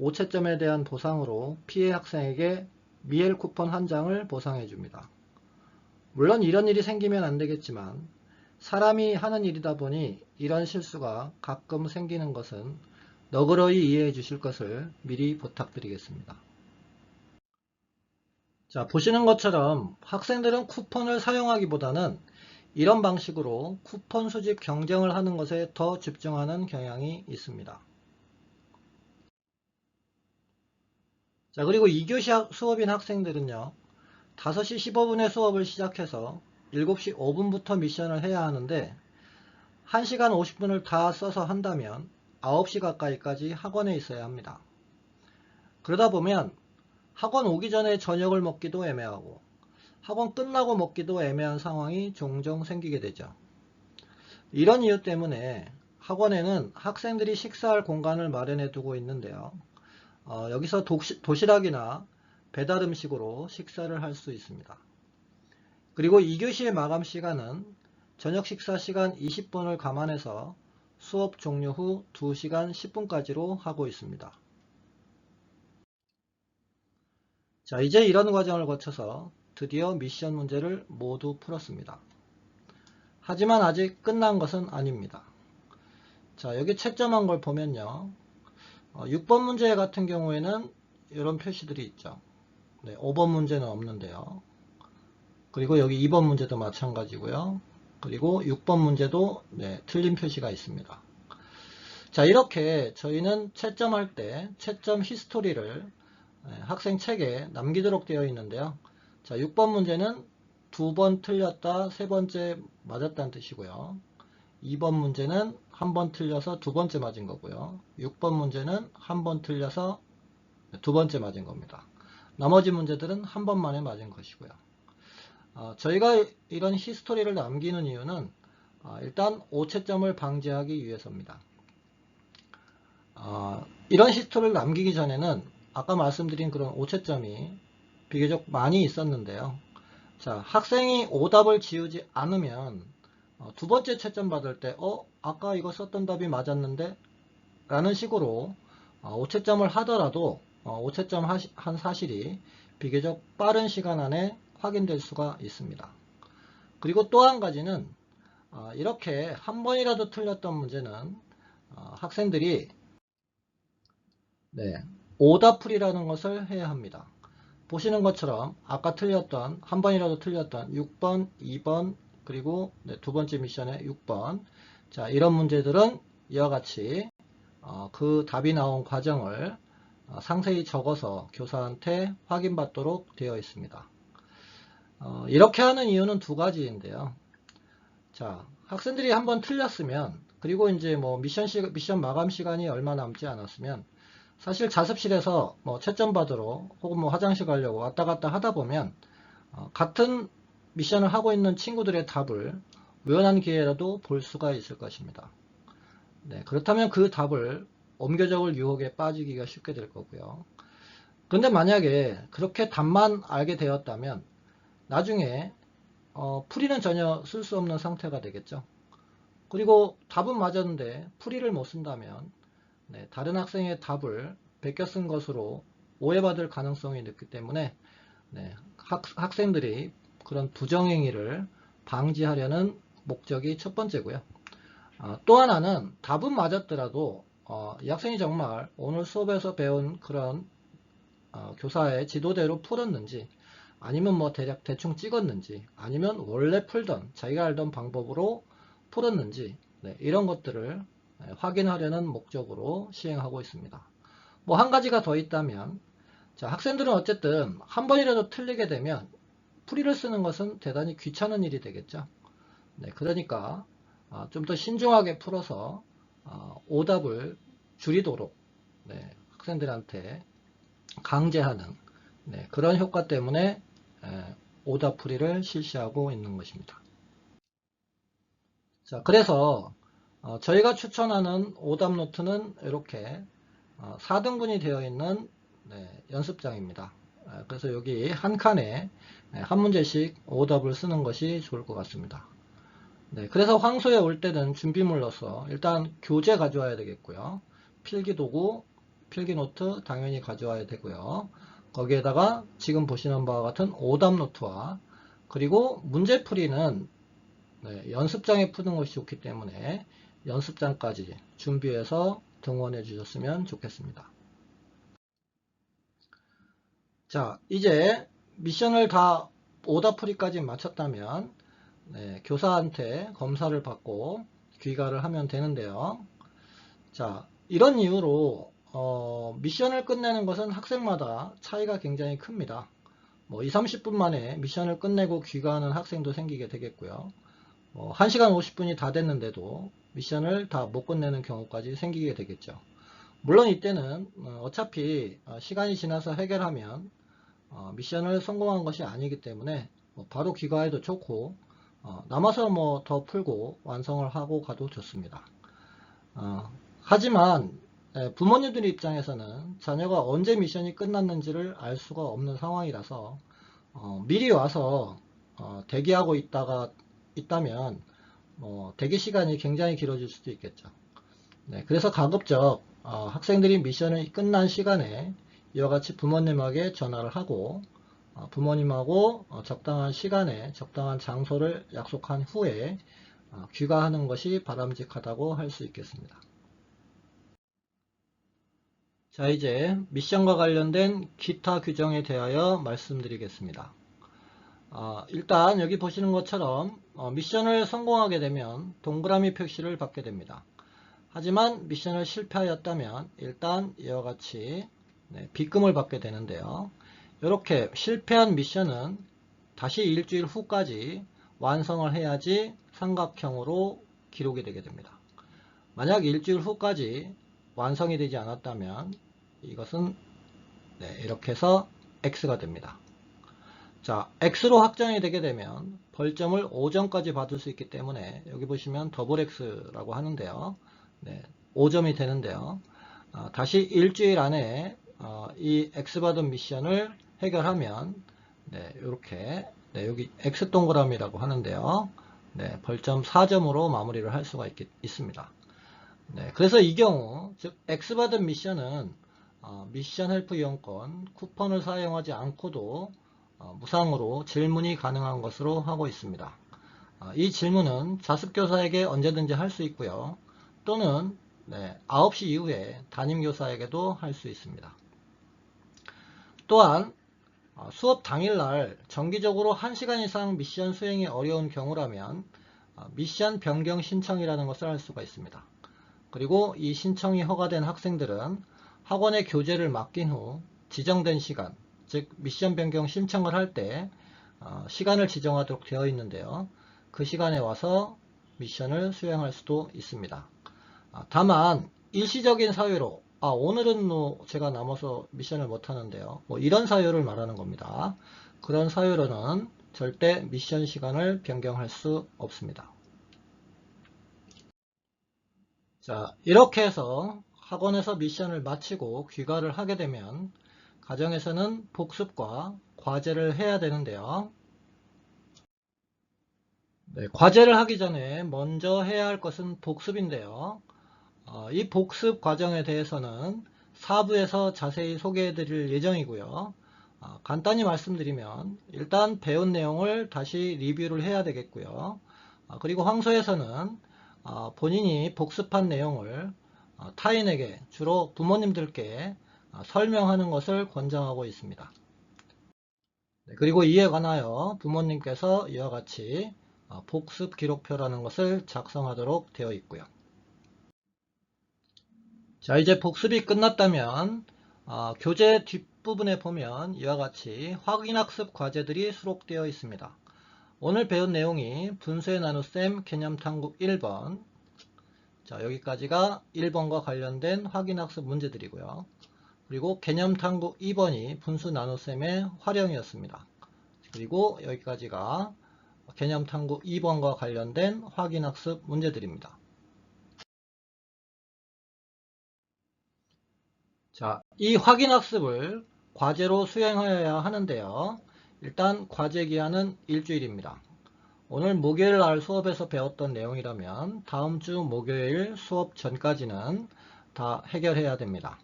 5채점에 대한 보상으로 피해 학생에게 미엘 쿠폰 한 장을 보상해 줍니다. 물론 이런 일이 생기면 안 되겠지만 사람이 하는 일이다 보니 이런 실수가 가끔 생기는 것은 너그러이 이해해 주실 것을 미리 부탁드리겠습니다. 자, 보시는 것처럼 학생들은 쿠폰을 사용하기보다는 이런 방식으로 쿠폰 수집 경쟁을 하는 것에 더 집중하는 경향이 있습니다. 자, 그리고 2교시 수업인 학생들은요, 5시 15분에 수업을 시작해서 7시 5분부터 미션을 해야 하는데 1시간 50분을 다 써서 한다면 9시 가까이까지 학원에 있어야 합니다. 그러다 보면 학원 오기 전에 저녁을 먹기도 애매하고 학원 끝나고 먹기도 애매한 상황이 종종 생기게 되죠. 이런 이유 때문에 학원에는 학생들이 식사할 공간을 마련해 두고 있는데요. 여기서 도시락이나 배달 음식으로 식사를 할 수 있습니다. 그리고 2교시의 마감 시간은 저녁 식사 시간 20분을 감안해서 수업 종료 후 2시간 10분까지로 하고 있습니다. 자, 이제 이런 과정을 거쳐서 드디어 미션 문제를 모두 풀었습니다. 하지만 아직 끝난 것은 아닙니다. 자, 여기 채점한 걸 보면요. 6번 문제 같은 경우에는 이런 표시들이 있죠. 네, 5번 문제는 없는데요. 그리고 여기 2번 문제도 마찬가지고요. 그리고 6번 문제도 네, 틀린 표시가 있습니다. 자, 이렇게 저희는 채점할 때 채점 히스토리를 학생 책에 남기도록 되어 있는데요. 자, 6번 문제는 2번 틀렸다, 3번째 맞았다는 뜻이고요. 2번 문제는 1번 틀려서 2번째 맞은 거고요. 6번 문제는 1번 틀려서 2번째 맞은 겁니다. 나머지 문제들은 1번 만에 맞은 것이고요. 저희가 이런 히스토리를 남기는 이유는 일단 오체점을 방지하기 위해서입니다. 이런 히스토리를 남기기 전에는 아까 말씀드린 그런 오체점이 비교적 많이 있었는데요. 자, 학생이 오답을 지우지 않으면 두 번째 채점 받을 때 아까 이거 썼던 답이 맞았는데? 라는 식으로 오체점을 하더라도 오체점 한 사실이 비교적 빠른 시간 안에 확인될 수가 있습니다. 그리고 또 한 가지는 이렇게 한 번이라도 틀렸던 문제는 학생들이 오답풀이라는 것을 해야 합니다. 보시는 것처럼 아까 틀렸던 한 번이라도 틀렸던 6번, 2번 그리고 두 번째 미션의 6번 자 이런 문제들은 이와 같이 그 답이 나온 과정을 상세히 적어서 교사한테 확인받도록 되어 있습니다. 이렇게 하는 이유는 두 가지인데요. 자, 학생들이 한번 틀렸으면 그리고 이제 뭐 미션 마감 시간이 얼마 남지 않았으면 사실 자습실에서 뭐 채점 받으러 혹은 뭐 화장실 가려고 왔다 갔다 하다 보면 같은 미션을 하고 있는 친구들의 답을 우연한 기회라도 볼 수가 있을 것입니다. 네, 그렇다면 그 답을 옮겨 적을 유혹에 빠지기가 쉽게 될 거고요. 그런데 만약에 그렇게 답만 알게 되었다면 나중에 풀이는 전혀 쓸 수 없는 상태가 되겠죠. 그리고 답은 맞았는데 풀이를 못 쓴다면 다른 학생의 답을 베껴 쓴 것으로 오해받을 가능성이 높기 때문에 학생들이 그런 부정행위를 방지하려는 목적이 첫 번째고요. 또 하나는 답은 맞았더라도 이 학생이 정말 오늘 수업에서 배운 그런 교사의 지도대로 풀었는지, 아니면 뭐 대충 찍었는지, 아니면 원래 풀던 자기가 알던 방법으로 풀었는지, 이런 것들을 확인하려는 목적으로 시행하고 있습니다. 뭐 한 가지가 더 있다면, 자, 학생들은 어쨌든 한 번이라도 틀리게 되면 풀이를 쓰는 것은 대단히 귀찮은 일이 되겠죠. 그러니까 좀 더 신중하게 풀어서 오답을 줄이도록 학생들한테 강제하는 그런 효과 때문에 오답 풀이를 실시하고 있는 것입니다. 자, 그래서 저희가 추천하는 오답 노트는 이렇게 4등분이 되어 있는 연습장입니다. 그래서 여기 한 칸에 한 문제씩 오답을 쓰는 것이 좋을 것 같습니다. 그래서 황소에 올 때는 준비물로서 일단 교재 가져와야 되겠고요. 필기도구, 필기노트 당연히 가져와야 되고요. 거기에다가 지금 보시는 바와 같은 오답 노트와, 그리고 문제풀이는 연습장에 푸는 것이 좋기 때문에 연습장까지 준비해서 등원해 주셨으면 좋겠습니다. 자, 이제 미션을 다 오답풀이까지 마쳤다면 교사한테 검사를 받고 귀가를 하면 되는데요. 자, 이런 이유로 미션을 끝내는 것은 학생마다 차이가 굉장히 큽니다. 뭐 20, 30분 만에 미션을 끝내고 귀가하는 학생도 생기게 되겠고요. 1시간 50분이 다 됐는데도 미션을 다 못 끝내는 경우까지 생기게 되겠죠. 물론 이때는 어차피 시간이 지나서 해결하면 미션을 성공한 것이 아니기 때문에 바로 귀가해도 좋고, 남아서 뭐 더 풀고 완성을 하고 가도 좋습니다. 하지만 부모님들 입장에서는 자녀가 언제 미션이 끝났는지를 알 수가 없는 상황이라서 미리 와서 대기하고 있다면 대기 시간이 굉장히 길어질 수도 있겠죠. 그래서 가급적 학생들이 미션이 끝난 시간에 이와 같이 부모님에게 전화를 하고 부모님하고 적당한 시간에 적당한 장소를 약속한 후에 귀가하는 것이 바람직하다고 할 수 있겠습니다. 자, 이제 미션과 관련된 기타 규정에 대하여 말씀드리겠습니다. 일단 여기 보시는 것처럼 미션을 성공하게 되면 동그라미 표시를 받게 됩니다. 하지만 미션을 실패하였다면 일단 이와 같이 빗금을 받게 되는데요. 이렇게 실패한 미션은 다시 일주일 후까지 완성을 해야지 삼각형으로 기록이 되게 됩니다. 만약 일주일 후까지 완성이 되지 않았다면 이것은 이렇게 해서 X가 됩니다. 자, X로 확정이 되게 되면 벌점을 5점까지 받을 수 있기 때문에 여기 보시면 더블 X라고 하는데요. 5점이 되는데요. 다시 일주일 안에 이 X 받은 미션을 해결하면 이렇게 여기 X 동그라미라고 하는데요. 벌점 4점으로 마무리를 할 수가 있습니다. 그래서 이 경우 즉 X 받은 미션은 미션 헬프 이용권 쿠폰을 사용하지 않고도 무상으로 질문이 가능한 것으로 하고 있습니다. 이 질문은 자습교사에게 언제든지 할 수 있고요. 또는 9시 이후에 담임교사에게도 할 수 있습니다. 또한 수업 당일날 정기적으로 1시간 이상 미션 수행이 어려운 경우라면 미션 변경 신청이라는 것을 할 수가 있습니다. 그리고 이 신청이 허가된 학생들은 학원에 교재를 맡긴 후 지정된 시간, 즉 미션 변경 신청을 할 때 시간을 지정하도록 되어 있는데요. 그 시간에 와서 미션을 수행할 수도 있습니다. 다만 일시적인 사유로 오늘은 제가 남아서 미션을 못하는데요, 이런 사유를 말하는 겁니다. 그런 사유로는 절대 미션 시간을 변경할 수 없습니다. 자, 이렇게 해서 학원에서 미션을 마치고 귀가를 하게 되면 가정에서는 복습과 과제를 해야 되는데요. 과제를 하기 전에 먼저 해야 할 것은 복습인데요. 이 복습 과정에 대해서는 4부에서 자세히 소개해 드릴 예정이고요. 간단히 말씀드리면 일단 배운 내용을 다시 리뷰를 해야 되겠고요. 그리고 황소에서는 본인이 복습한 내용을 타인에게, 주로 부모님들께 설명하는 것을 권장하고 있습니다. 그리고 이에 관하여 부모님께서 이와 같이 복습 기록표라는 것을 작성하도록 되어 있고요. 자, 이제 복습이 끝났다면 교재 뒷부분에 보면 이와 같이 확인학습 과제들이 수록되어 있습니다. 오늘 배운 내용이 분수의 나눗셈 개념탐구 1번, 자, 여기까지가 1번과 관련된 확인학습 문제들이고요. 그리고 개념탐구 2번이 분수 나눗셈의 활용이었습니다. 그리고 여기까지가 개념탐구 2번과 관련된 확인학습 문제들입니다. 자, 이 확인학습을 과제로 수행하여야 하는데요. 일단 과제 기한은 일주일입니다. 오늘 목요일 날 수업에서 배웠던 내용이라면 다음 주 목요일 수업 전까지는 다 해결해야 됩니다.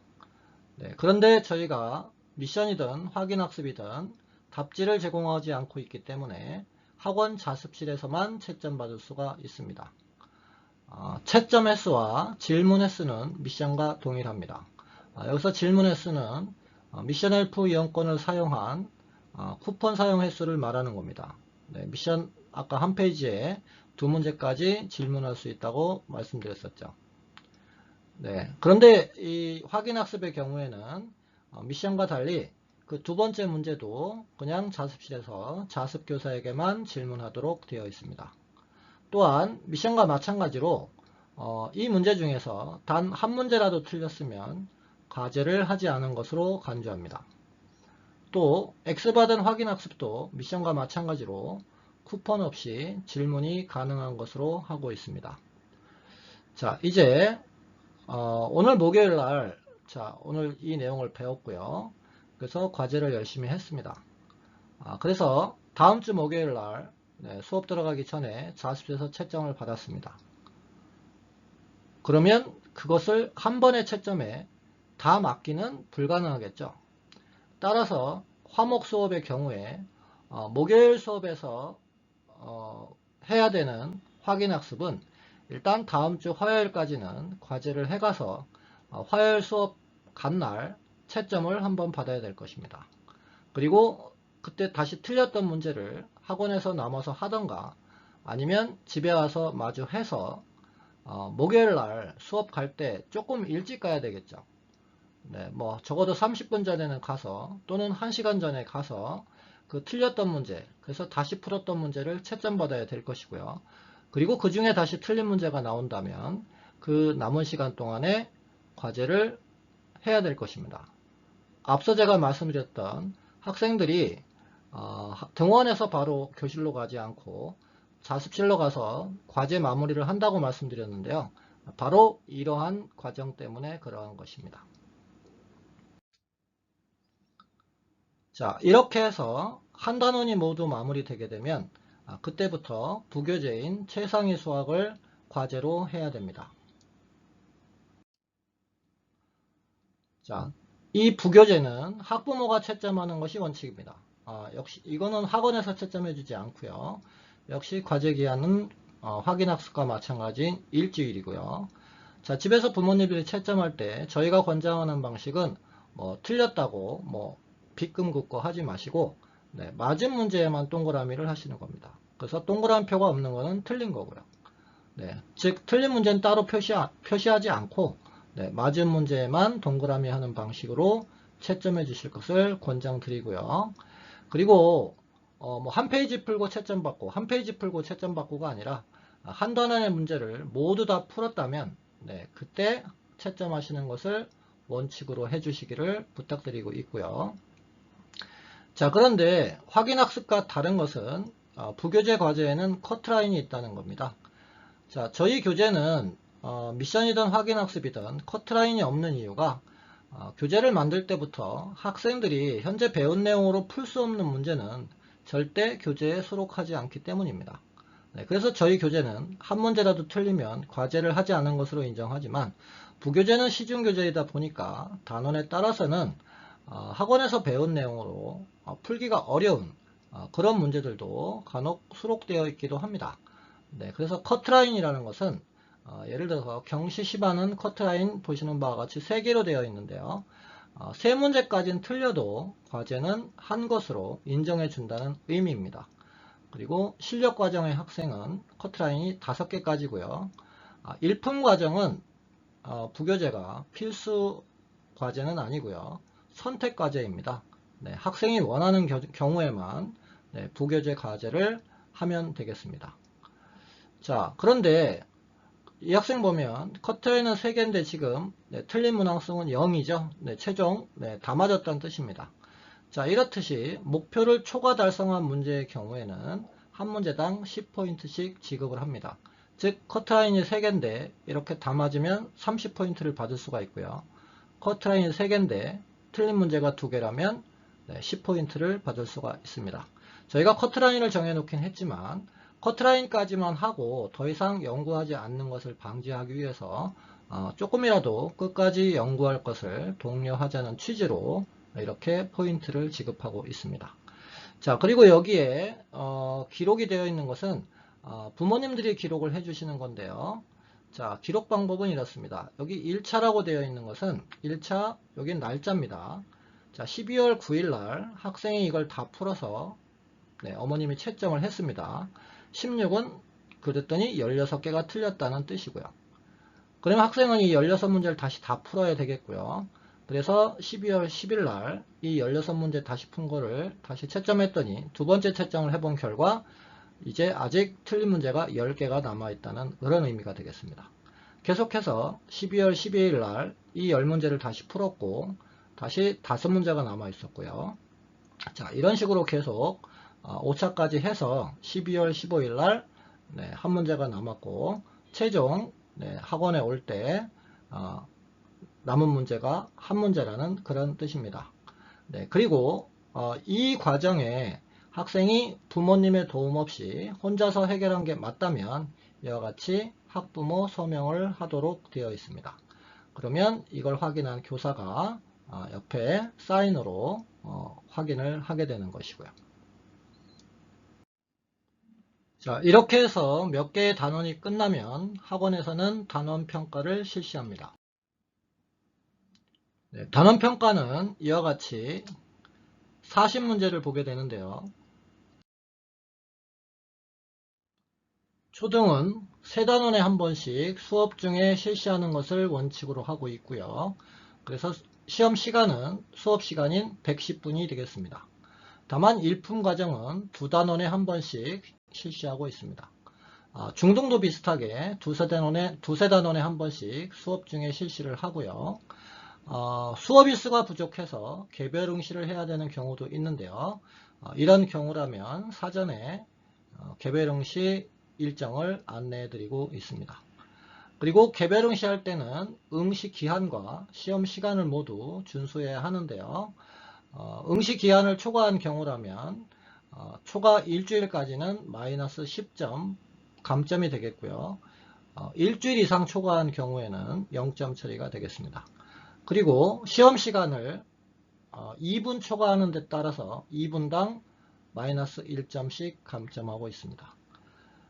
그런데 저희가 미션이든 확인학습이든 답지를 제공하지 않고 있기 때문에 학원 자습실에서만 채점받을 수가 있습니다. 채점 횟수와 질문 횟수는 미션과 동일합니다. 여기서 질문 횟수는 미션 헬프 이용권을 사용한 쿠폰 사용 횟수를 말하는 겁니다. 미션 아까 한 페이지에 2문제까지 질문할 수 있다고 말씀드렸었죠. 그런데 이 확인학습의 경우에는 미션과 달리 그 두 번째 문제도 그냥 자습실에서 자습교사에게만 질문하도록 되어 있습니다. 또한 미션과 마찬가지로 이 문제 중에서 단 한 문제라도 틀렸으면 과제를 하지 않은 것으로 간주합니다. 또 X받은 확인학습도 미션과 마찬가지로 쿠폰 없이 질문이 가능한 것으로 하고 있습니다. 자, 이제 오늘 목요일 날 오늘 이 내용을 배웠고요. 그래서 과제를 열심히 했습니다. 그래서 다음 주 목요일 날 수업 들어가기 전에 자습실에서 채점을 받았습니다. 그러면 그것을 한 번의 채점에 다 맞기는 불가능하겠죠. 따라서 화목 수업의 경우에 목요일 수업에서 해야 되는 확인학습은 일단 다음 주 화요일까지는 과제를 해가서 화요일 수업 간날 채점을 한번 받아야 될 것입니다. 그리고 그때 다시 틀렸던 문제를 학원에서 남아서 하던가 아니면 집에 와서 마주 해서 목요일 날 수업 갈 때 조금 일찍 가야 되겠죠. 뭐 적어도 30분 전에는 가서 또는 1시간 전에 가서 그 틀렸던 문제, 그래서 다시 풀었던 문제를 채점 받아야 될 것이고요. 그리고 그 중에 다시 틀린 문제가 나온다면 그 남은 시간 동안에 과제를 해야 될 것입니다. 앞서 제가 말씀드렸던 학생들이 등원해서 바로 교실로 가지 않고 자습실로 가서 과제 마무리를 한다고 말씀드렸는데요. 바로 이러한 과정 때문에 그러한 것입니다. 자, 이렇게 해서 한 단원이 모두 마무리되게 되면 그때부터 부교재인 최상위 수학을 과제로 해야 됩니다. 자, 이 부교재는 학부모가 채점하는 것이 원칙입니다. 역시 이거는 학원에서 채점해 주지 않고요. 역시 과제 기한은 확인학습과 마찬가지인 일주일이고요. 자, 집에서 부모님들이 채점할 때 저희가 권장하는 방식은 틀렸다고 빗금 긋고 하지 마시고 맞은 문제에만 동그라미를 하시는 겁니다. 그래서 동그라미 표가 없는 것은 틀린 거고요. 즉 틀린 문제는 따로 표시하지 않고 맞은 문제에만 동그라미 하는 방식으로 채점해 주실 것을 권장드리고요. 그리고 한 페이지 풀고 채점 받고 한 페이지 풀고 채점 받고가 아니라 한 단원의 문제를 모두 다 풀었다면 그때 채점하시는 것을 원칙으로 해주시기를 부탁드리고 있고요. 자, 그런데 확인학습과 다른 것은 부교재 과제에는 커트라인이 있다는 겁니다. 자, 저희 교재는 미션이든 확인학습이든 커트라인이 없는 이유가 교재를 만들 때부터 학생들이 현재 배운 내용으로 풀 수 없는 문제는 절대 교재에 수록하지 않기 때문입니다. 그래서 저희 교재는 한 문제라도 틀리면 과제를 하지 않은 것으로 인정하지만 부교재는 시중교재이다 보니까 단원에 따라서는 학원에서 배운 내용으로 풀기가 어려운 그런 문제들도 간혹 수록되어 있기도 합니다. 네, 그래서 커트라인이라는 것은 예를 들어서 경시 10안은 커트라인 보시는 바와 같이 3개로 되어 있는데요. 3문제까지는 틀려도 과제는 한 것으로 인정해 준다는 의미입니다. 그리고 실력 과정의 학생은 커트라인이 5개까지고요. 일품 과정은 부교재가 필수 과제는 아니고요. 선택 과제입니다. 네, 학생이 원하는 경우에만 네, 부교재 과제를 하면 되겠습니다. 자, 그런데 이 학생 보면 커트라인은 3개인데 지금 네, 틀린 문항수는 0이죠. 네, 최종 다 맞았다는 뜻입니다. 자, 이렇듯이 목표를 초과 달성한 문제의 경우에는 한 문제당 10포인트씩 지급을 합니다. 즉 커트라인이 3개인데 이렇게 다 맞으면 30포인트를 받을 수가 있고요. 커트라인이 3개인데 틀린 문제가 2개라면 10포인트를 받을 수가 있습니다. 저희가 커트라인을 정해놓긴 했지만 커트라인까지만 하고 더 이상 연구하지 않는 것을 방지하기 위해서 조금이라도 끝까지 연구할 것을 독려하자는 취지로 이렇게 포인트를 지급하고 있습니다. 자, 그리고 여기에 기록이 되어 있는 것은 부모님들이 기록을 해주시는 건데요. 자, 기록 방법은 이렇습니다. 여기 1차라고 되어 있는 것은 1차, 여긴 날짜입니다. 자, 12월 9일 날 학생이 이걸 다 풀어서 어머님이 채점을 했습니다. 16은 그랬더니 16개가 틀렸다는 뜻이고요. 그러면 학생은 이 16문제를 다시 다 풀어야 되겠고요. 그래서 12월 10일 날 이 16문제 다시 푼 거를 다시 채점했더니 두 번째 채점을 해본 결과 이제 아직 틀린 문제가 10개가 남아있다는 그런 의미가 되겠습니다. 계속해서 12월 12일 날 이 10문제를 다시 풀었고 다시 5문제가 남아있었고요. 자, 이런 식으로 계속 5차까지 해서 12월 15일 날 한 문제가 남았고 최종 학원에 올 때 남은 문제가 한 문제라는 그런 뜻입니다. 그리고 이 과정에 학생이 부모님의 도움 없이 혼자서 해결한 게 맞다면 이와 같이 학부모 서명을 하도록 되어 있습니다. 그러면 이걸 확인한 교사가 옆에 사인으로 확인을 하게 되는 것이고요. 자, 이렇게 해서 몇 개의 단원이 끝나면 학원에서는 단원 평가를 실시합니다. 단원 평가는 이와 같이 40문제를 보게 되는데요. 초등은 3단원에 한 번씩 수업 중에 실시하는 것을 원칙으로 하고 있고요. 그래서 시험 시간은 수업 시간인 110분이 되겠습니다. 다만 일품 과정은 2단원에 한 번씩 실시하고 있습니다. 중등도 비슷하게 두세 단원에 한 번씩 수업 중에 실시를 하고요. 수업 일수가 부족해서 개별 응시를 해야 되는 경우도 있는데요. 이런 경우라면 사전에 개별 응시 일정을 안내해 드리고 있습니다. 그리고 개별 응시할 때는 응시 기한과 시험 시간을 모두 준수해야 하는데요. 응시 기한을 초과한 경우라면 초과 일주일까지는 마이너스 10점 감점이 되겠고요. 일주일 이상 초과한 경우에는 0점 처리가 되겠습니다. 그리고 시험 시간을 2분 초과하는 데 따라서 2분당 마이너스 1점씩 감점하고 있습니다.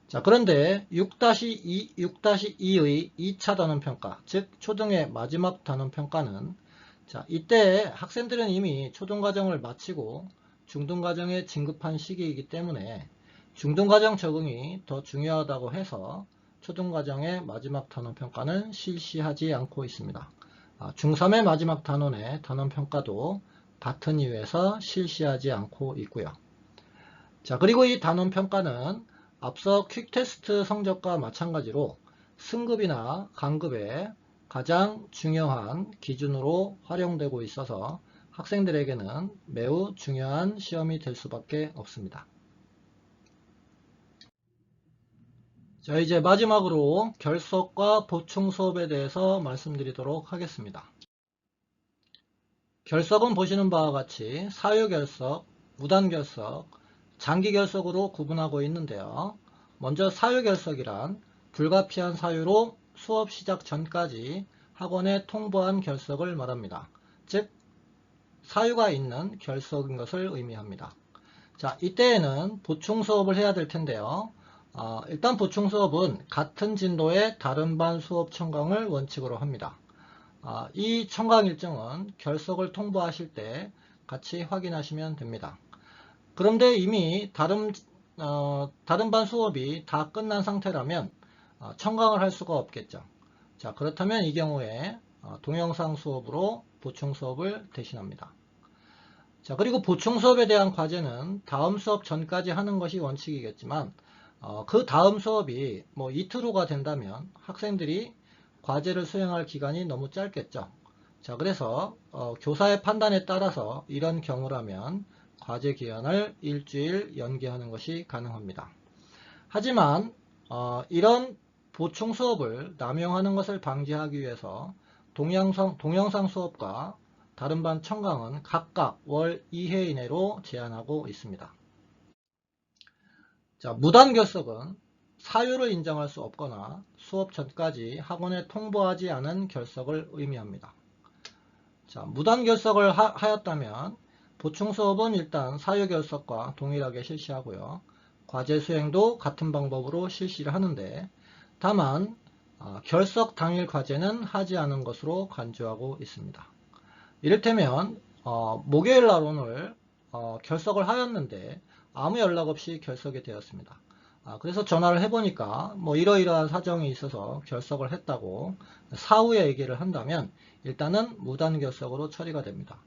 자, 그런데 6-2의 2차 단원평가, 즉 초등의 마지막 단원평가는 자, 이때 학생들은 이미 초등과정을 마치고 중등과정에 진급한 시기이기 때문에 중등과정 적응이 더 중요하다고 해서 초등과정의 마지막 단원평가는 실시하지 않고 있습니다. 중3의 마지막 단원의 단원평가도 같은 이유에서 실시하지 않고 있고요. 자, 그리고 이 단원평가는 앞서 퀵테스트 성적과 마찬가지로 승급이나 강급에 가장 중요한 기준으로 활용되고 있어서 학생들에게는 매우 중요한 시험이 될 수밖에 없습니다. 자, 이제 마지막으로 결석과 보충 수업에 대해서 말씀드리도록 하겠습니다. 결석은 보시는 바와 같이 사유결석, 무단결석, 장기결석으로 구분하고 있는데요. 먼저 사유결석이란 불가피한 사유로 수업 시작 전까지 학원에 통보한 결석을 말합니다. 즉 사유가 있는 결석인 것을 의미합니다. 자, 이때에는 보충 수업을 해야 될 텐데요. 일단 보충 수업은 같은 진도의 다른 반 수업 청강을 원칙으로 합니다. 이 청강 일정은 결석을 통보하실 때 같이 확인하시면 됩니다. 그런데 이미 다른 반 수업이 다 끝난 상태라면 청강을 할 수가 없겠죠. 자, 그렇다면 이 경우에 동영상 수업으로 보충 수업을 대신합니다. 자, 그리고 보충 수업에 대한 과제는 다음 수업 전까지 하는 것이 원칙이겠지만 그 다음 수업이 뭐 이틀 후가 된다면 학생들이 과제를 수행할 기간이 너무 짧겠죠. 자, 그래서 교사의 판단에 따라서 이런 경우라면 과제 기간을 일주일 연기하는 것이 가능합니다. 하지만 이런 보충 수업을 남용하는 것을 방지하기 위해서 동영상 수업과 다른 반 청강은 각각 월 2회 이내로 제한하고 있습니다. 자, 무단 결석은 사유를 인정할 수 없거나 수업 전까지 학원에 통보하지 않은 결석을 의미합니다. 자, 무단 결석을 하였다면 보충 수업은 일단 사유 결석과 동일하게 실시하고요. 과제 수행도 같은 방법으로 실시를 하는데 다만 결석 당일 과제는 하지 않은 것으로 간주하고 있습니다. 이를테면 목요일 날 오늘 결석을 하였는데 아무 연락 없이 결석이 되었습니다. 그래서 전화를 해보니까 뭐 이러이러한 사정이 있어서 결석을 했다고 사후에 얘기를 한다면 일단은 무단 결석으로 처리가 됩니다.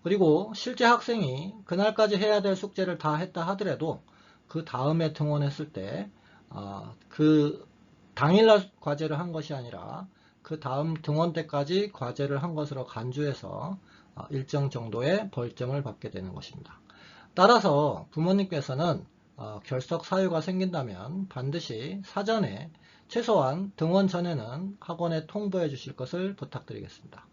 그리고 실제 학생이 그날까지 해야 될 숙제를 다 했다 하더라도 그 다음에 등원했을 때 그 당일날 과제를 한 것이 아니라 그 다음 등원 때까지 과제를 한 것으로 간주해서 일정 정도의 벌점을 받게 되는 것입니다. 따라서 부모님께서는 결석 사유가 생긴다면 반드시 사전에 최소한 등원 전에는 학원에 통보해 주실 것을 부탁드리겠습니다.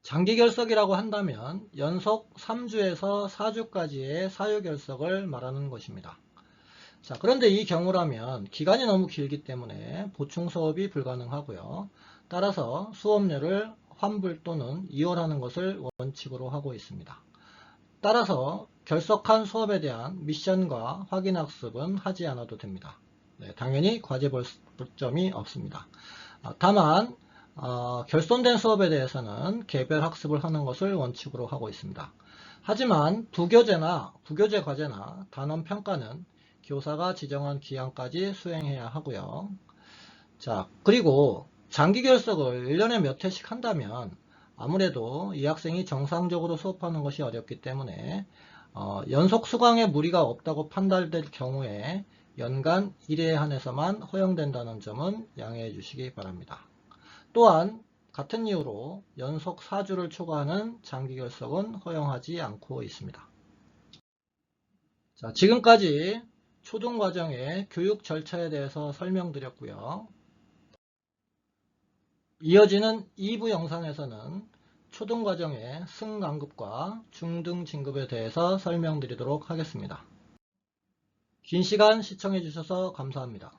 장기 결석이라고 한다면 연속 3주에서 4주까지의 사유 결석을 말하는 것입니다. 자, 그런데 이 경우라면 기간이 너무 길기 때문에 보충 수업이 불가능하고요. 따라서 수업료를 환불 또는 이월하는 것을 원칙으로 하고 있습니다. 따라서 결석한 수업에 대한 미션과 확인학습은 하지 않아도 됩니다. 네, 당연히 과제 벌점이 없습니다. 다만 결손된 수업에 대해서는 개별 학습을 하는 것을 원칙으로 하고 있습니다. 하지만 부교재나 부교재 과제나 단원 평가는 교사가 지정한 기한까지 수행해야 하고요. 자, 그리고 장기 결석을 1년에 몇 회씩 한다면 아무래도 이 학생이 정상적으로 수업하는 것이 어렵기 때문에 연속 수강에 무리가 없다고 판단될 경우에 연간 1회에 한해서만 허용된다는 점은 양해해 주시기 바랍니다. 또한 같은 이유로 연속 4주를 초과하는 장기 결석은 허용하지 않고 있습니다. 자, 지금까지 초등과정의 교육 절차에 대해서 설명드렸고요. 이어지는 2부 영상에서는 초등과정의 승강급과 중등 진급에 대해서 설명드리도록 하겠습니다. 긴 시간 시청해 주셔서 감사합니다.